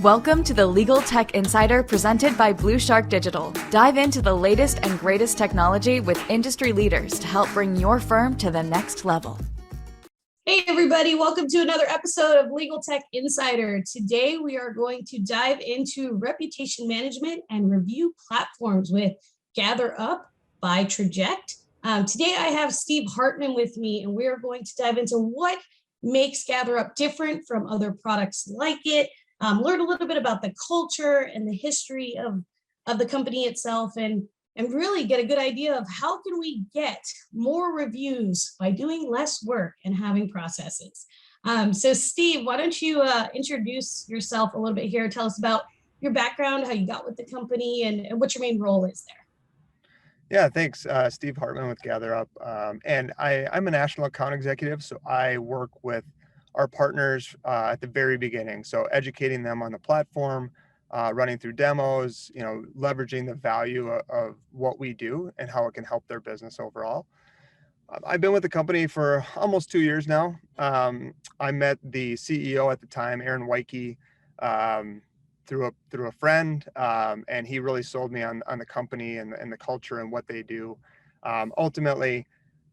Welcome to the Legal Tech Insider presented by Blushark Digital. Dive into the latest and greatest technology with industry leaders to help bring your firm to the next level. Hey everybody, welcome to another episode of Legal Tech Insider. Today we are going to dive into reputation management and review platforms with GatherUp by Traject. Today I have Steve Hartman with me, and we are going to dive into what makes GatherUp different from other products like it, learn a little bit about the culture and the history of the company itself, and really get a good idea of how can we get more reviews by doing less work and having processes. So Steve, why don't you introduce yourself a little bit here? Tell us about your background, how you got with the company, and what your main role is there. Yeah, thanks. Steve Hartman with GatherUp. And I'm a national account executive, so I work with our partners at the very beginning. So educating them on the platform, running through demos, leveraging the value of what we do and how it can help their business overall. I've been with the company for almost 2 years now. I met the CEO at the time, Aaron Weike, through a friend, and he really sold me on the company and the culture and what they do. Ultimately,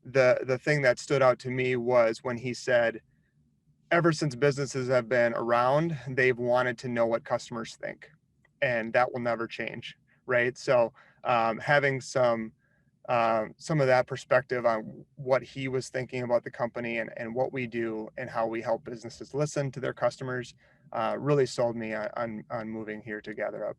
the thing that stood out to me was when he said, ever since businesses have been around, they've wanted to know what customers think, and that will never change, right? So having some of that perspective on what he was thinking about the company and what we do and how we help businesses listen to their customers really sold me on moving here to GatherUp.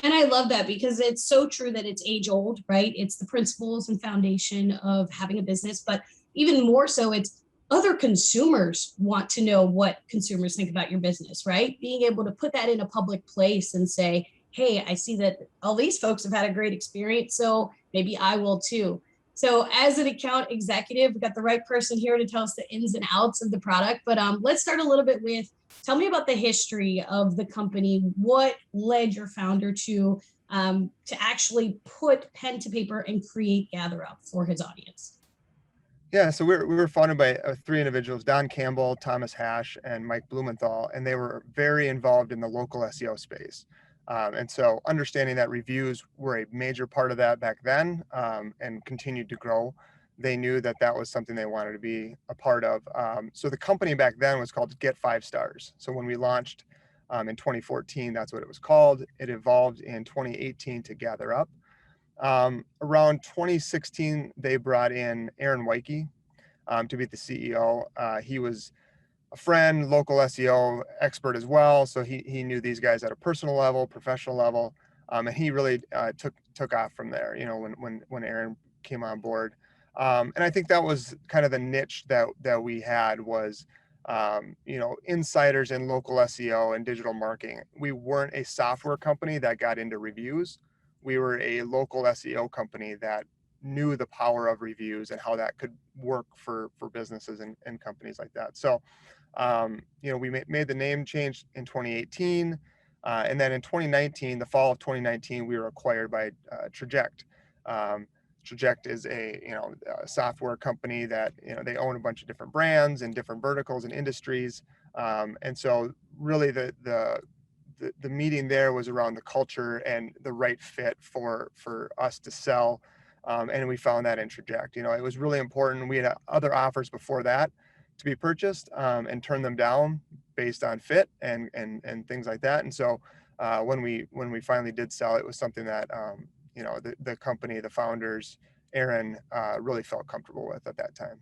And I love that because it's so true that it's age old, right? It's the principles and foundation of having a business, but even more so, it's other consumers want to know what consumers think about your business, right? Being able to put that in a public place and say, hey, I see that all these folks have had a great experience, so maybe I will too. So as an account executive, we've got the right person here to tell us the ins and outs of the product. But let's start a little bit with, tell me about the history of the company. What led your founder to actually put pen to paper and create GatherUp for his audience? Yeah, so we were founded by three individuals: Don Campbell, Thomas Hash, and Mike Blumenthal, and they were very involved in the local SEO space. And so understanding that reviews were a major part of that back then, and continued to grow, they knew that that was something they wanted to be a part of. So the company back then was called GetFiveStars. So when we launched in 2014, that's what it was called. It evolved in 2018 to GatherUp. Around 2016, they brought in Aaron Weike to be the CEO. He was a friend, local SEO expert as well, so he knew these guys at a personal level, professional level, and he really took off from there. When Aaron came on board, and I think that was kind of the niche that we had was, insiders in local SEO and digital marketing. We weren't a software company that got into reviews. We were a local SEO company that knew the power of reviews and how that could work for businesses and companies like that. So, we made the name change in 2018. And then in 2019, the fall of 2019, we were acquired by Traject. Traject is a software company that, they own a bunch of different brands and different verticals and industries. And so really the meeting there was around the culture and the right fit for us to sell. And we found that in Traject. It was really important. We had other offers before that to be purchased and turned them down based on fit and things like that. And so when we finally did sell, it was something that the company, the founders, Aaron, really felt comfortable with at that time.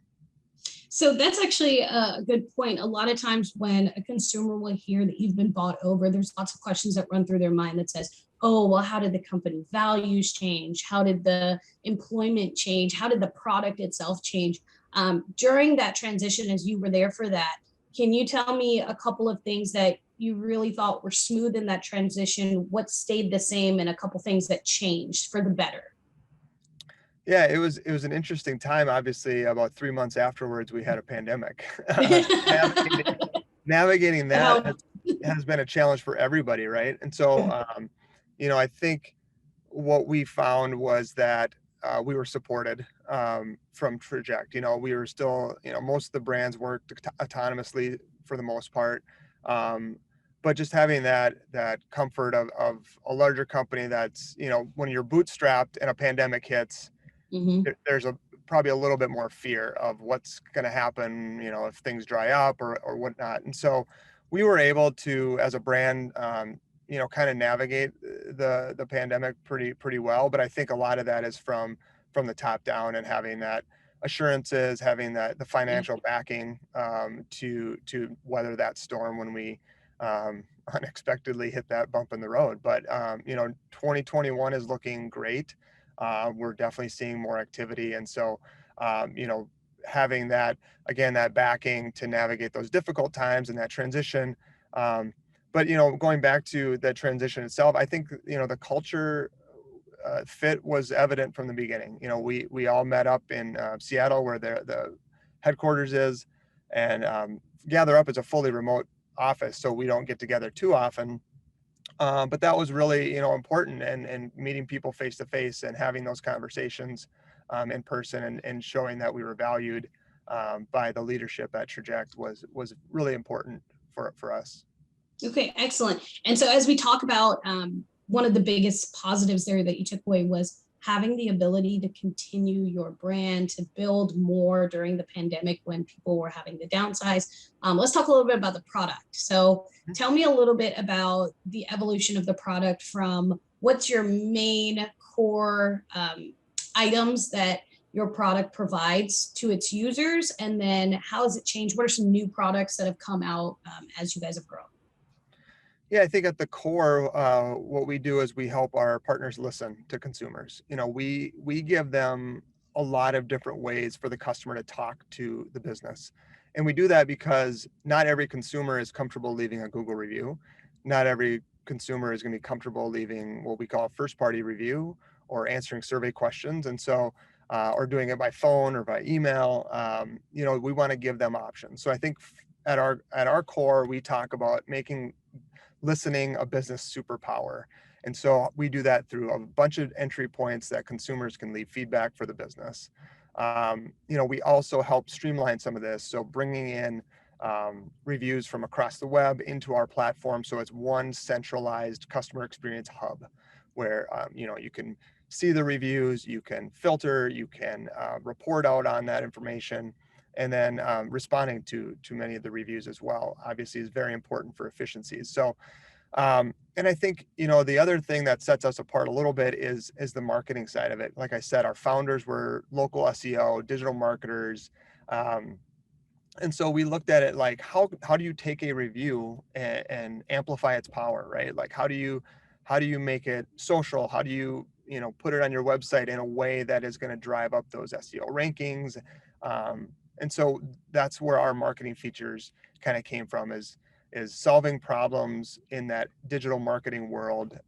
So that's actually a good point. A lot of times when a consumer will hear that you've been bought over, there's lots of questions that run through their mind that says, oh, well, how did the company values change? How did the employment change? How did the product itself change? During that transition, as you were there for that, can you tell me a couple of things that you really thought were smooth in that transition? What stayed the same, and a couple things that changed for the better? Yeah, it was an interesting time. Obviously, about 3 months afterwards, we had a pandemic. Navigating that has been a challenge for everybody, right? And so, I think what we found was that we were supported from Traject. We were still, most of the brands worked autonomously for the most part. but just having that comfort of a larger company that's, when you're bootstrapped and a pandemic hits, Mm-hmm. there's probably a little bit more fear of what's going to happen, if things dry up or whatnot. And so we were able to, as a brand, kind of navigate the pandemic pretty well. But I think a lot of that is from the top down, and having that assurances, having the financial backing to weather that storm when we unexpectedly hit that bump in the road. But 2021 is looking great. We're definitely seeing more activity, and so having that, again, that backing to navigate those difficult times and that transition. But going back to the transition itself, I think the culture fit was evident from the beginning. We all met up in Seattle, where the headquarters is, and GatherUp is a fully remote office, so we don't get together too often. But that was really, important, and meeting people face to face and having those conversations in person, and showing that we were valued by the leadership at Traject was really important for us. Okay, excellent. And so as we talk about one of the biggest positives there that you took away was having the ability to continue your brand, to build more during the pandemic when people were having to downsize. Let's talk a little bit about the product. So tell me a little bit about the evolution of the product from what's your main core items that your product provides to its users, and then how has it changed? What are some new products that have come out as you guys have grown? Yeah, I think at the core, what we do is we help our partners listen to consumers. We give them a lot of different ways for the customer to talk to the business. And we do that because not every consumer is comfortable leaving a Google review. Not every consumer is going to be comfortable leaving what we call a first-party review or answering survey questions. And so, or doing it by phone or by email, we want to give them options. So I think at our core, we talk about making listening a business superpower. And so we do that through a bunch of entry points that consumers can leave feedback for the business. We also help streamline some of this. So bringing in reviews from across the web into our platform. So it's one centralized customer experience hub where, you can see the reviews, you can filter, you can report out on that information. And then responding to many of the reviews as well, obviously, is very important for efficiencies. So, and I think, the other thing that sets us apart a little bit is the marketing side of it. Like I said, our founders were local SEO, digital marketers. And so we looked at it like, how do you take a review and amplify its power, right? Like, how do you make it social? How do you, put it on your website in a way that is going to drive up those SEO rankings? And so that's where our marketing features kind of came from, is solving problems in that digital marketing world.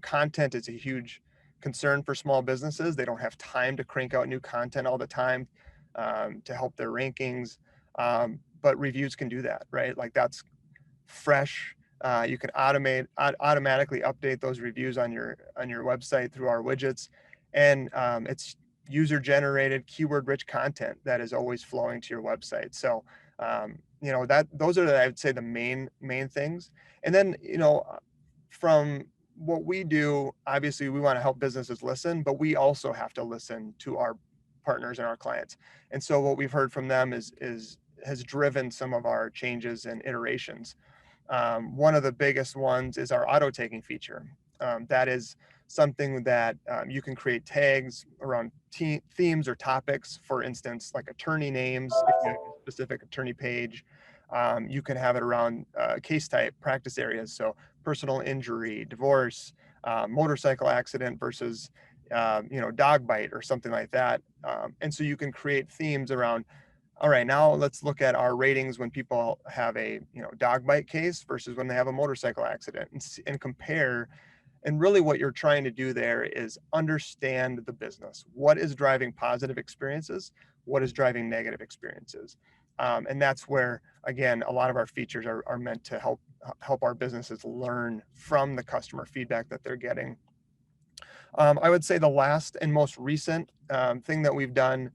Content is a huge concern for small businesses. They don't have time to crank out new content all the time to help their rankings. But reviews can do that, right? Like, that's fresh. You can automatically update those reviews on your website through our widgets. And it's user generated, keyword rich content that is always flowing to your website. So those are I would say the main things. And then from what we do, obviously we want to help businesses listen, but we also have to listen to our partners and our clients. And so what we've heard from them has driven some of our changes and iterations. One of the biggest ones is our auto tagging feature. That is something that you can create tags around themes or topics. For instance, like attorney names, if you have a specific attorney page. You can have it around case type, practice areas. So personal injury, divorce, motorcycle accident versus, dog bite or something like that. And so you can create themes around, all right, now let's look at our ratings when people have a dog bite case versus when they have a motorcycle accident, and compare. And really what you're trying to do there is understand the business. What is driving positive experiences? What is driving negative experiences? And that's where, again, a lot of our features are meant to help our businesses learn from the customer feedback that they're getting. I would say the last and most recent thing that we've done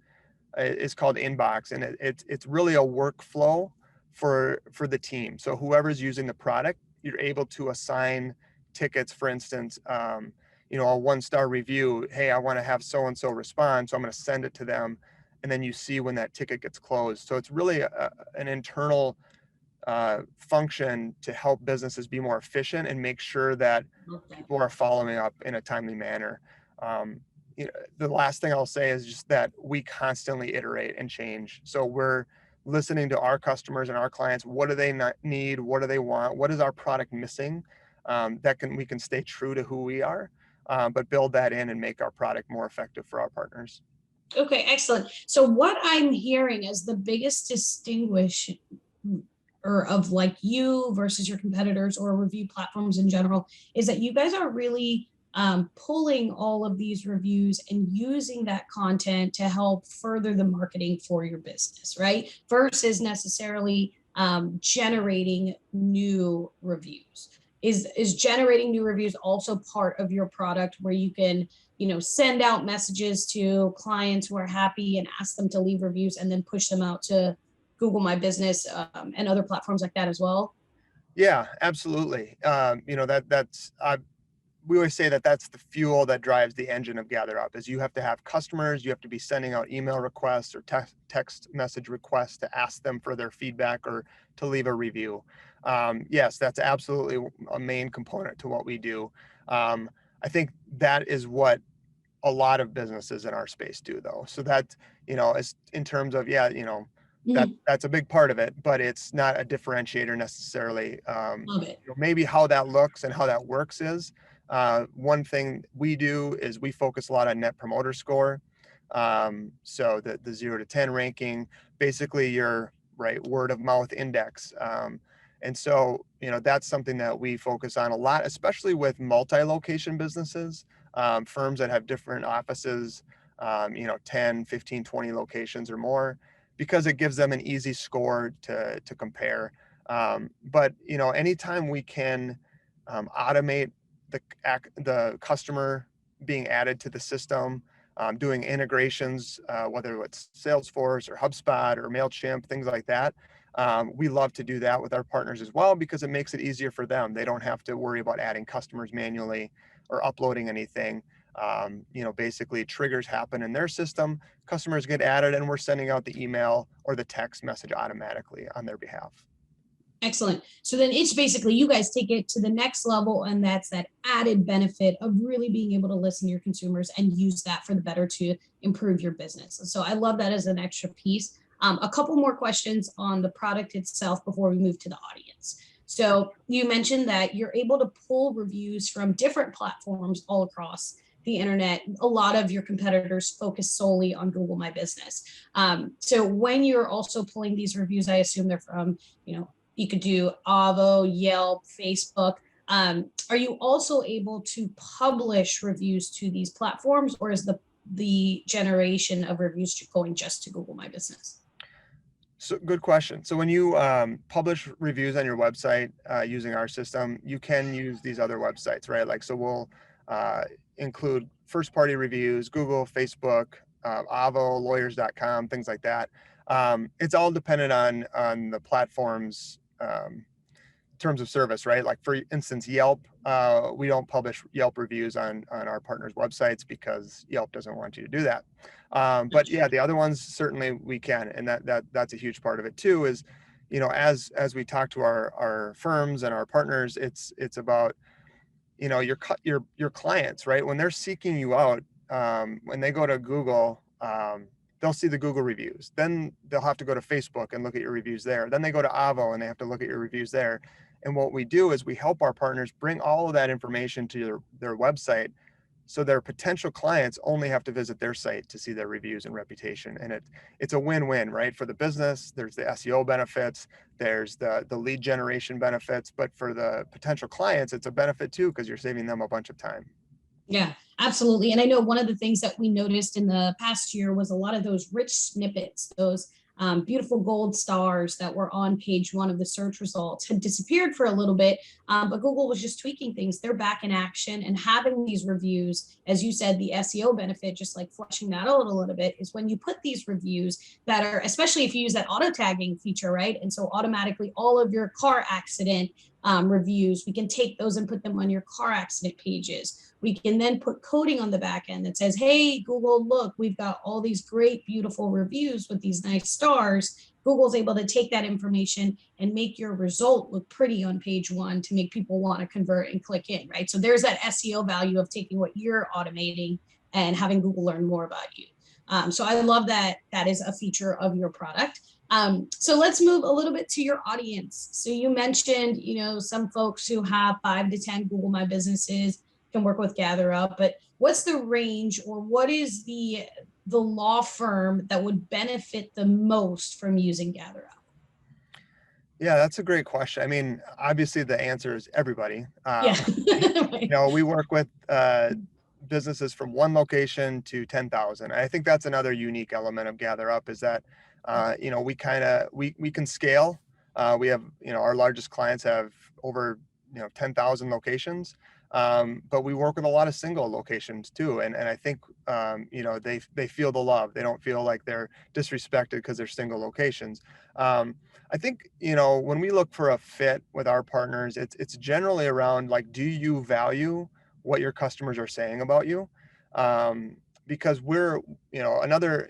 is called Inbox, and it's really a workflow for the team. So whoever's using the product, you're able to assign tickets, for instance, you know, a 1-star review. Hey, I want to have so-and-so respond, so I'm going to send it to them. And then you see when that ticket gets closed. So it's really an internal function to help businesses be more efficient and make sure that people are following up in a timely manner. You know, the last thing I'll say is just that we constantly iterate and change. So we're listening to our customers and our clients. What do they need? What do they want? What is our product missing? We can stay true to who we are, but build that in and make our product more effective for our partners. Okay, excellent. So what I'm hearing as the biggest distinguisher of like you versus your competitors or review platforms in general is that you guys are really pulling all of these reviews and using that content to help further the marketing for your business, right? Versus necessarily generating new reviews. Is generating new reviews also part of your product where you can, you know, send out messages to clients who are happy and ask them to leave reviews and then push them out to Google My Business and other platforms like that as well? Yeah, absolutely. You know, we always say that that's the fuel that drives the engine of GatherUp. Is you have to have customers, you have to be sending out email requests or text message requests to ask them for their feedback or to leave a review. Yes, that's absolutely a main component to what we do. I think that is what a lot of businesses in our space do, though. So that, you know, as in terms of, yeah, you know, that's a big part of it, but it's not a differentiator necessarily. Love it. You know, maybe how that looks and how that works is one thing we do is we focus a lot on Net Promoter Score. So the 0 to 10 ranking, basically your word of mouth index. And so, you know, that's something that we focus on a lot, especially with multi-location businesses, firms that have different offices, you know, 10, 15, 20 locations or more, because it gives them an easy score to compare. But, you know, anytime we can automate the customer being added to the system, doing integrations, whether it's Salesforce or HubSpot or MailChimp, things like that. We love to do that with our partners as well because it makes it easier for them. They don't have to worry about adding customers manually or uploading anything. You know, basically triggers happen in their system, customers get added, and we're sending out the email or the text message automatically on their behalf. Excellent. So then it's basically you guys take it to the next level, and that's that added benefit of really being able to listen to your consumers and use that for the better to improve your business. So I love that as an extra piece. A couple more questions on the product itself before we move to the audience. So you mentioned that you're able to pull reviews from different platforms all across the internet. A lot of your competitors focus solely on Google My Business. So when you're also pulling these reviews, I assume they're from, you know, you could do Avo, Yelp, Facebook. Are you also able to publish reviews to these platforms, or is the generation of reviews going just to Google My Business? So good question. So when you publish reviews on your website using our system, you can use these other websites, right? Like, so we'll include first-party reviews, Google, Facebook, Avo, lawyers.com, things like that. It's all dependent on the platform's terms of service, right? Like for instance, Yelp, we don't publish Yelp reviews on our partners' websites because Yelp doesn't want you to do that. But yeah, the other ones certainly we can, and that's a huge part of it too. Is, you know, as we talk to our firms and our partners, it's about, you know, your clients, right? When they're seeking you out, when they go to Google, they'll see the Google reviews. Then they'll have to go to Facebook and look at your reviews there. Then they go to Avo and they have to look at your reviews there. And what we do is we help our partners bring all of that information to their website, so their potential clients only have to visit their site to see their reviews and reputation. And it's a win-win, right? For the business, there's the SEO benefits, there's the lead generation benefits, but for the potential clients, it's a benefit too, because you're saving them a bunch of time. Yeah, absolutely. And I know one of the things that we noticed in the past year was a lot of those rich snippets, those beautiful gold stars that were on page 1 of the search results had disappeared for a little bit. But Google was just tweaking things. They're back in action, and having these reviews, as you said, the SEO benefit, just like fleshing that out a little bit, is when you put these reviews that are, especially if you use that auto tagging feature, right? And so automatically all of your car accident reviews, we can take those and put them on your car accident pages. We can then put coding on the back end that says, hey, Google, look, we've got all these great, beautiful reviews with these nice stars. Google's able to take that information and make your result look pretty on page one to make people want to convert and click in, right? So there's that SEO value of taking what you're automating and having Google learn more about you. So I love that that is a feature of your product. So let's move a little bit to your audience. So you mentioned, some folks who have 5 to 10 Google My Businesses can work with GatherUp, but what's the range, or what is the law firm that would benefit the most from using GatherUp? Yeah, that's a great question. I mean, obviously the answer is everybody. Yeah. Right. We work with businesses from 1 location to 10,000. I think that's another unique element of GatherUp, is that we can scale. We have, our largest clients have over 10,000 locations, but we work with a lot of single locations too. And I think they feel the love. They don't feel like they're disrespected because they're single locations. I think, when we look for a fit with our partners, it's generally around, like, do you value what your customers are saying about you? Because we're, another,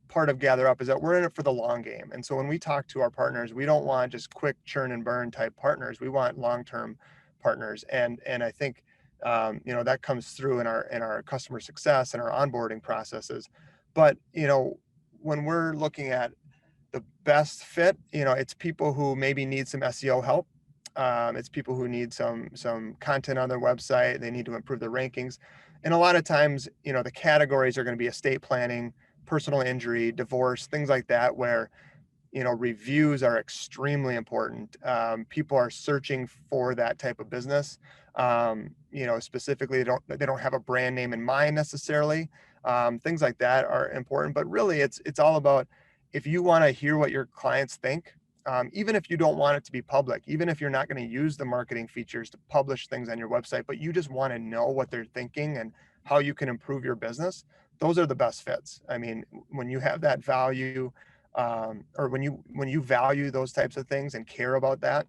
part of GatherUp is that we're in it for the long game. And so when we talk to our partners, we don't want just quick churn and burn type partners. We want long-term partners. And I think, that comes through in our customer success and our onboarding processes. But, when we're looking at the best fit, it's people who maybe need some SEO help. It's people who need some content on their website. They need to improve their rankings. And a lot of times, the categories are going to be estate planning, personal injury, divorce, things like that, where, reviews are extremely important. People are searching for that type of business. Specifically, they don't have a brand name in mind necessarily. Things like that are important, but really it's all about, if you want to hear what your clients think, even if you don't want it to be public, even if you're not going to use the marketing features to publish things on your website, but you just want to know what they're thinking and how you can improve your business, those are the best fits. I mean, when you have that value, or when you value those types of things and care about that,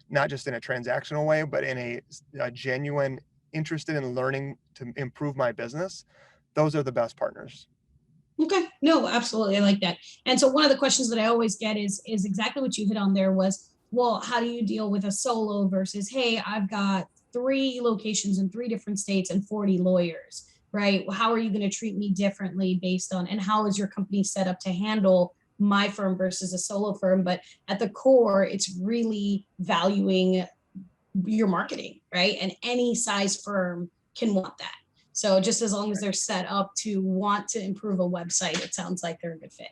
not just in a transactional way, but in a genuine interested in learning to improve my business, those are the best partners. Okay, no, absolutely. I like that. And so one of the questions that I always get is exactly what you hit on there was, well, how do you deal with a solo versus, hey, I've got 3 locations in 3 different states and 40 lawyers, right? Well, how are you going to treat me differently based on, and how is your company set up to handle my firm versus a solo firm? But at the core, it's really valuing your marketing, right? And any size firm can want that. So just as long as they're set up to want to improve a website, it sounds like they're a good fit.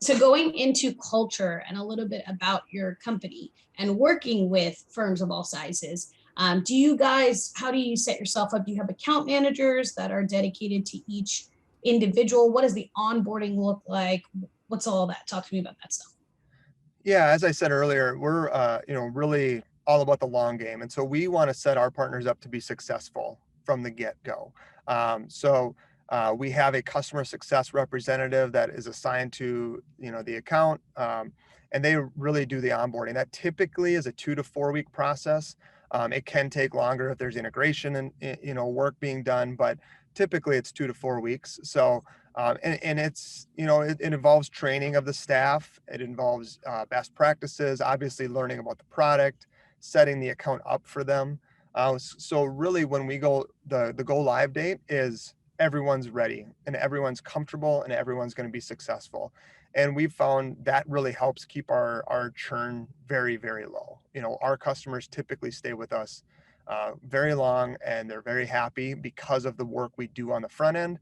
So going into culture and a little bit about your company and working with firms of all sizes, how do you set yourself up? Do you have account managers that are dedicated to each individual? What does the onboarding look like? What's all that? Talk to me about that stuff. Yeah, as I said earlier, we're really all about the long game, and so we want to set our partners up to be successful from the get-go. We have a customer success representative that is assigned to the account, and they really do the onboarding. That typically is a 2 to 4 week process. It can take longer if there's integration and work being done, but typically it's 2 to 4 weeks. So and it's it involves training of the staff. It involves best practices, obviously learning about the product, setting the account up for them. So really, when we go, the go live date is everyone's ready and everyone's comfortable and everyone's going to be successful. And we've found that really helps keep our churn very, very low. Our customers typically stay with us very long, and they're very happy because of the work we do on the front end,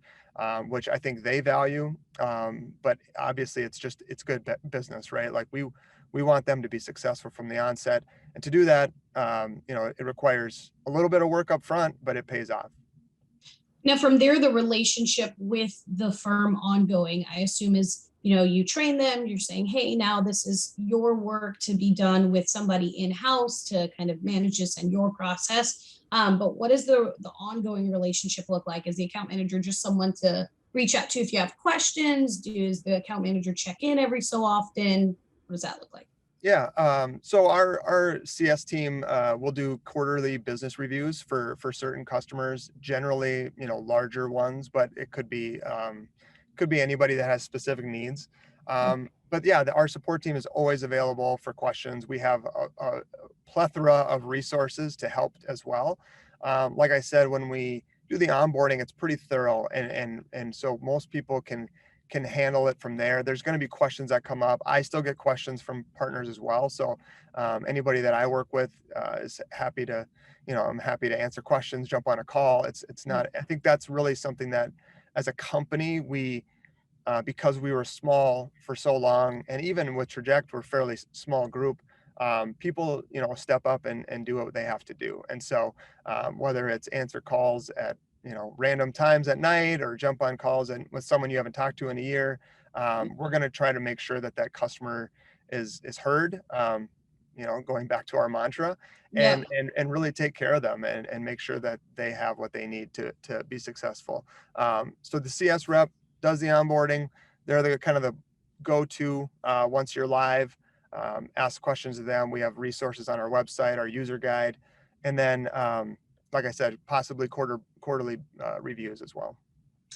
which I think they value. But obviously it's good business, right? Like we want them to be successful from the onset. And to do that, it requires a little bit of work up front, but it pays off. Now, from there, the relationship with the firm ongoing, I assume, is you train them, you're saying, hey, now this is your work to be done with somebody in-house to kind of manage this and your process. But what does the ongoing relationship look like? Is the account manager just someone to reach out to if you have questions? Does the account manager check in every so often? What does that look like? Yeah. So our CS team will do quarterly business reviews for certain customers, generally, larger ones, but it could be anybody that has specific needs. But yeah, our support team is always available for questions. We have a plethora of resources to help as well. Like I said, when we do the onboarding, it's pretty thorough, and so most people can handle it from there. There's going to be questions that come up. I still get questions from partners as well. So anybody that I work with is happy to, I'm happy to answer questions, jump on a call. It's not, I think that's really something that as a company, we, because we were small for so long, and even with Traject, we're a fairly small group, people, step up and do what they have to do. And so whether it's answer calls at, random times at night or jump on calls and with someone you haven't talked to in a year, we're going to try to make sure that customer is heard, going back to our mantra, and really take care of them and make sure that they have what they need to be successful. So the CS rep does the onboarding. They're the kind of the go-to once you're live. Ask questions of them. We have resources on our website, our user guide, and then like I said, possibly quarterly reviews as well.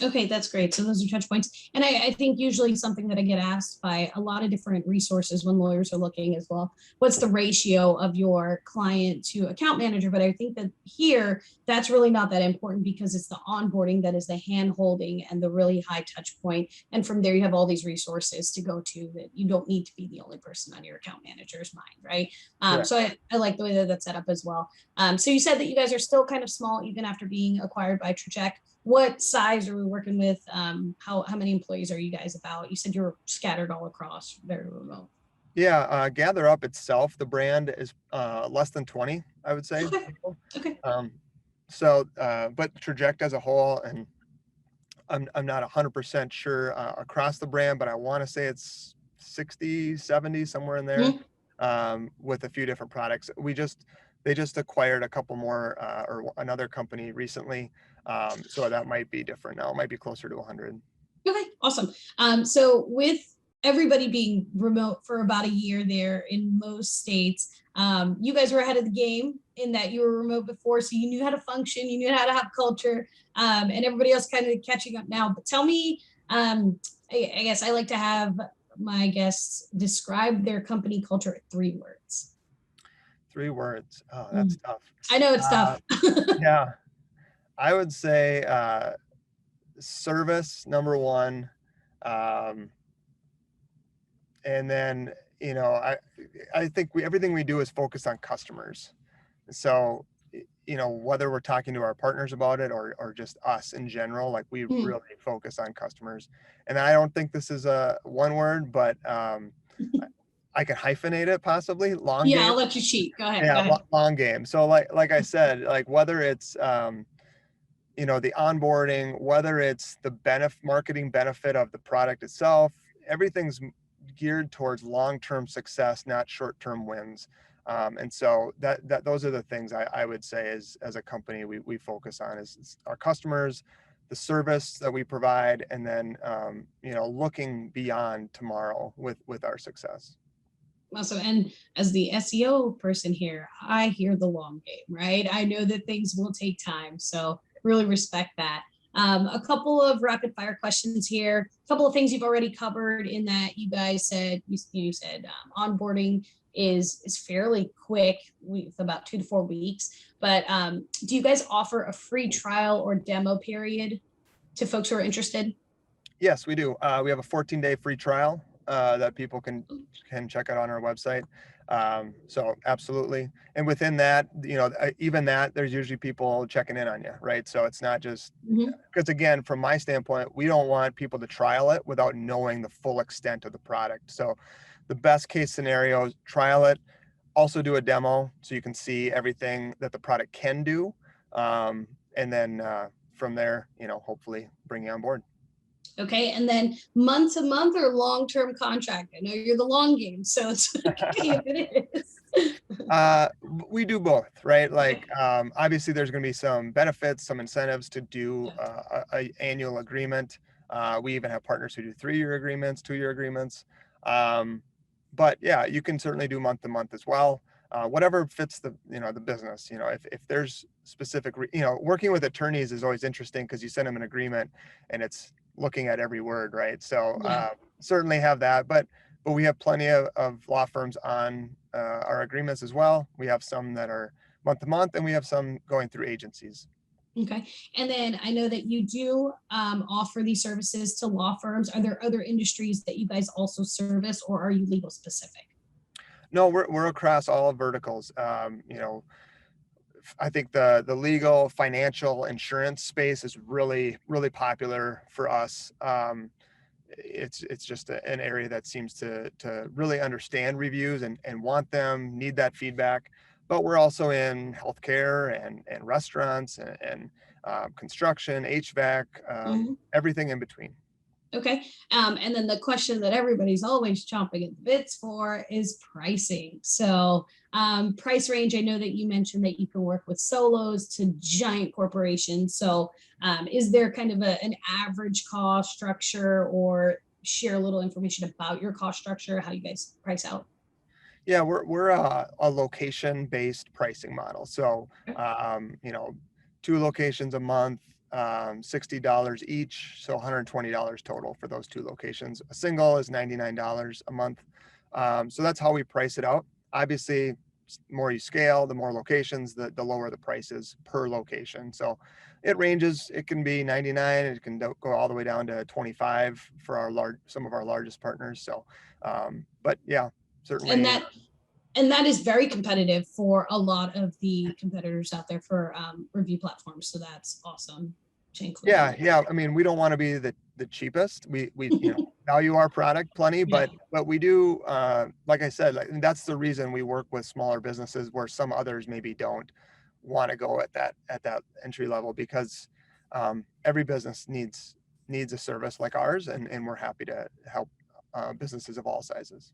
Okay, that's great. So those are touch points. And I think usually something that I get asked by a lot of different resources when lawyers are looking as well, what's the ratio of your client to account manager? But I think that here, that's really not that important because it's the onboarding that is the hand holding and the really high touch point. And from there, you have all these resources to go to that you don't need to be the only person on your account manager's mind, right? So I like the way that that's set up as well. So you said that you guys are still kind of small, even after being acquired by Traject. What size are we working with? How many employees are you guys about? You said you're scattered all across, very remote. Yeah, GatherUp itself, the brand is less than 20, I would say. Okay. But Traject as a whole, and I'm not 100% sure across the brand, but I want to say it's 60, 70, somewhere in there, with a few different products. They just acquired a couple more or another company recently. So that might be different now. It might be closer to 100. Okay, awesome. So with everybody being remote for about a year there in most states, you guys were ahead of the game in that you were remote before, so you knew how to function, you knew how to have culture, and everybody else kind of catching up now. But tell me, I guess I like to have my guests describe their company culture in 3 words. 3 words. Oh, that's tough. I know it's tough. Yeah, I would say service, number 1. And then, I think everything we do is focused on customers. So, whether we're talking to our partners about it or just us in general, like we really focus on customers. And I don't think this is a one word, but I can hyphenate it possibly. Long game. I'll let you cheat. Go ahead. Yeah, Go ahead. long game. So like I said, like whether it's the onboarding, whether it's the marketing benefit of the product itself, everything's geared towards long-term success, not short-term wins. And so that those are the things I would say as a company we focus on is our customers, the service that we provide, and then looking beyond tomorrow with our success. Awesome. And as the SEO person here, I hear the long game, right? I know that things will take time. So really respect that. A couple of rapid fire questions here. A couple of things you've already covered in that you guys said, you said onboarding is fairly quick, with about 2 to 4 weeks. But do you guys offer a free trial or demo period to folks who are interested? Yes, we do. We have a 14-day free trial that people can check out on our website. So absolutely. And within that, even that, there's usually people checking in on you, right? So it's not just, because again, from my standpoint, we don't want people to trial it without knowing the full extent of the product. So the best case scenario is trial it, also do a demo so you can see everything that the product can do. And then from there, hopefully bring you on board. Okay, and then month to month or long-term contract? I know you're the long game, so it's okay if it is. We do both, right? Okay. Like, obviously there's going to be some benefits, some incentives to do Yeah. a annual agreement. We even have partners who do 3-year agreements, 2-year agreements. Um, but yeah, you can certainly do month to month as well. Whatever fits the, the business, if there's specific, working with attorneys is always interesting because you send them an agreement and it's looking at every word, right? So, Yeah. certainly have that, but we have plenty of law firms on our agreements as well. We have some that are month to month, and we have some going through agencies. Okay. And then I know that you do offer these services to law firms. Are there other industries that you guys also service, or are you legal specific? No, we're across all verticals. I think the legal, financial, insurance space is really popular for us. It's just an area that seems to really understand reviews and want them, need that feedback. But we're also in healthcare and restaurants and construction, HVAC, Mhm. everything in between. Okay. And then the question that everybody's always chomping at the bits for is pricing. So, price range, I know that you mentioned that you can work with solos to giant corporations. So, is there kind of an average cost structure, or share a little information about your cost structure, how you guys price out? Yeah, we're a location-based pricing model. So, Okay. 2 locations a month, $60 each, so $120 total for those 2 locations. A single is $99 a month. So that's how we price it out. Obviously, the more you scale, the more locations, the lower the prices per location. So it ranges. It can be 99. It can go all the way down to 25 for some of our largest partners. So, but yeah, And certainly. that is very competitive for a lot of the competitors out there for review platforms. So that's awesome to include Yeah, you. yeah. I mean, we don't want to be the cheapest. We value our product plenty, Yeah. but we do, like I said, like, and that's the reason we work with smaller businesses where some others maybe don't want to go at that entry level, because every business needs a service like ours, and we're happy to help businesses of all sizes.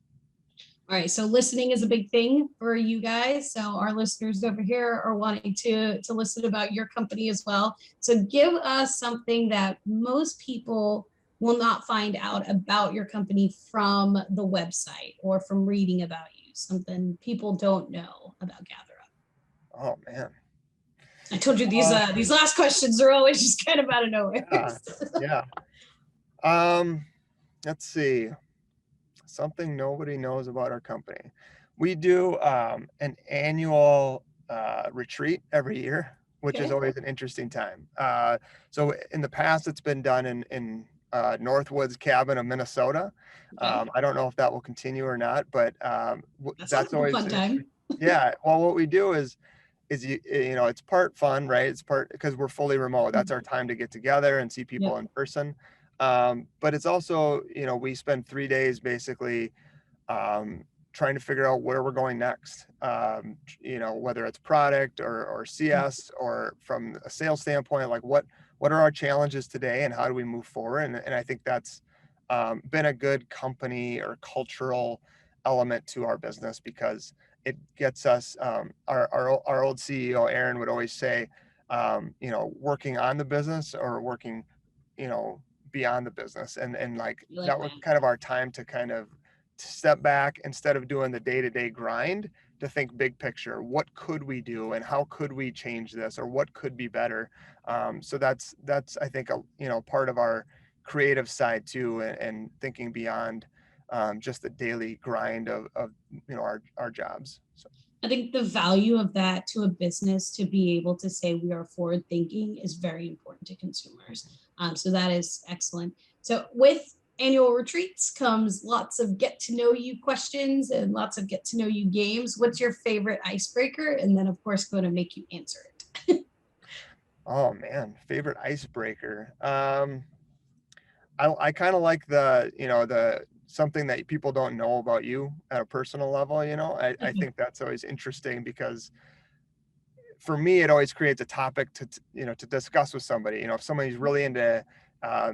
All right, so listening is a big thing for you guys. So our listeners over here are wanting to listen about your company as well. So give us something that most people will not find out about your company from the website or from reading about you. Something people don't know about GatherUp. Oh man. I told you Uh, these last questions are always just kind of out of nowhere. yeah, yeah. Um, let's see. Something nobody knows about our company. We do an annual retreat every year, which is Okay. always an interesting time. So in the past, it's been done in Northwoods Cabin of Minnesota. Okay. I don't know if that will continue or not, but That sounds that's like a always fun an interesting. time. Yeah. Well, what we do is it's part fun, right? It's part because we're fully remote. That's our time to get together and see people Yep. in person. But it's also, we spend 3 days basically trying to figure out where we're going next. Whether it's product or CS, or from a sales standpoint, like what are our challenges today and how do we move forward? And I think that's been a good company or cultural element to our business, because it gets us, our old CEO, Aaron, would always say, working on the business or working, you know, beyond the business. And like You like that was that? kind of our time to kind of step back instead of doing the day-to-day grind, to think big picture. What could we do and how could we change this, or what could be better? So that's I think part of our creative side too, and thinking beyond just the daily grind of our jobs. So. I think the value of that to a business to be able to say we are forward thinking is very important to consumers. So that is excellent. So with annual retreats comes lots of get to know you questions and lots of get to know you games. What's your favorite icebreaker? And then of course going to make you answer it. Oh man, favorite icebreaker. I kind of like the something that people don't know about you at a personal level. I think that's always interesting, because for me, it always creates a topic to discuss with somebody. If somebody's really into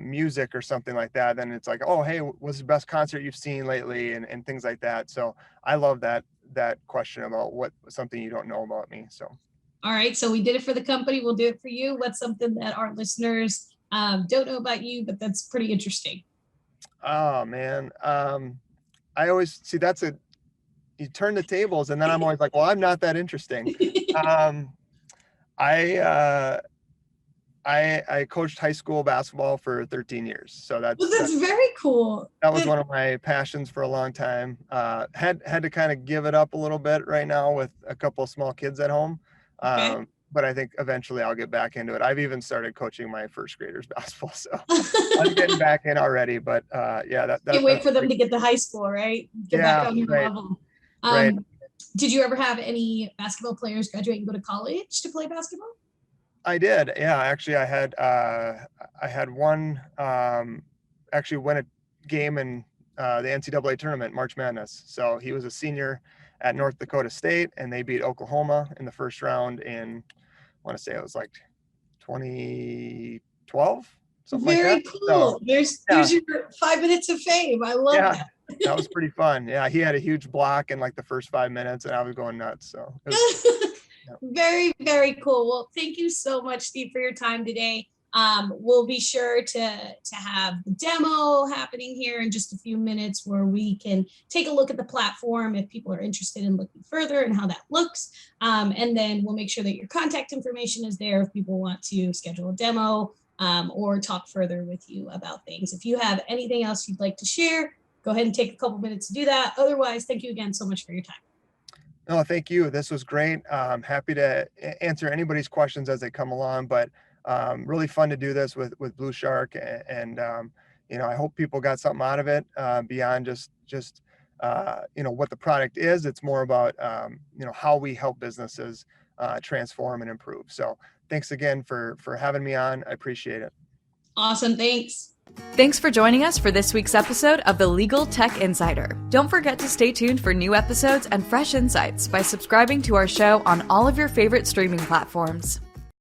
music or something like that, then it's like, oh, hey, what's the best concert you've seen lately, and things like that. So I love that question about what something you don't know about me. So. All right, so we did it for the company. We'll do it for you. What's something that our listeners don't know about you, but that's pretty interesting? Oh man, I always see you turn the tables, and then I'm always like, well, I'm not that interesting. I coached high school basketball for 13 years, so that's very cool. That was one of my passions for a long time. Had to kind of give it up a little bit right now with a couple of small kids at home. Okay. But I think eventually I'll get back into it. I've even started coaching my first graders basketball, so I'm getting back in already. But yeah, can't wait for them to get to high school, right? Get back on your level. Right. Did you ever have any basketball players graduate and go to college to play basketball? I did. Yeah, actually, I had one actually win a game in the NCAA tournament, March Madness. So he was a senior at North Dakota State, and they beat Oklahoma in the first round in, I want to say it was like 2012, something Very like that. cool. So, there's your 5 minutes of fame. I love that. That was pretty fun. Yeah, he had a huge block in like the first 5 minutes, and I was going nuts. So it was, very, very cool. Well, thank you so much, Steve, for your time today. We'll be sure to have the demo happening here in just a few minutes, where we can take a look at the platform if people are interested in looking further and how that looks. And then we'll make sure that your contact information is there if people want to schedule a demo or talk further with you about things. If you have anything else you'd like to share, go ahead and take a couple minutes to do that. Otherwise, thank you again so much for your time. No, thank you. This was great. Happy to answer anybody's questions as they come along, but really fun to do this with Blushark, and I hope people got something out of it beyond just what the product is. It's more about how we help businesses transform and improve. So thanks again for having me on. I appreciate it. Awesome. Thanks. Thanks for joining us for this week's episode of the Legal Tech Insider. Don't forget to stay tuned for new episodes and fresh insights by subscribing to our show on all of your favorite streaming platforms.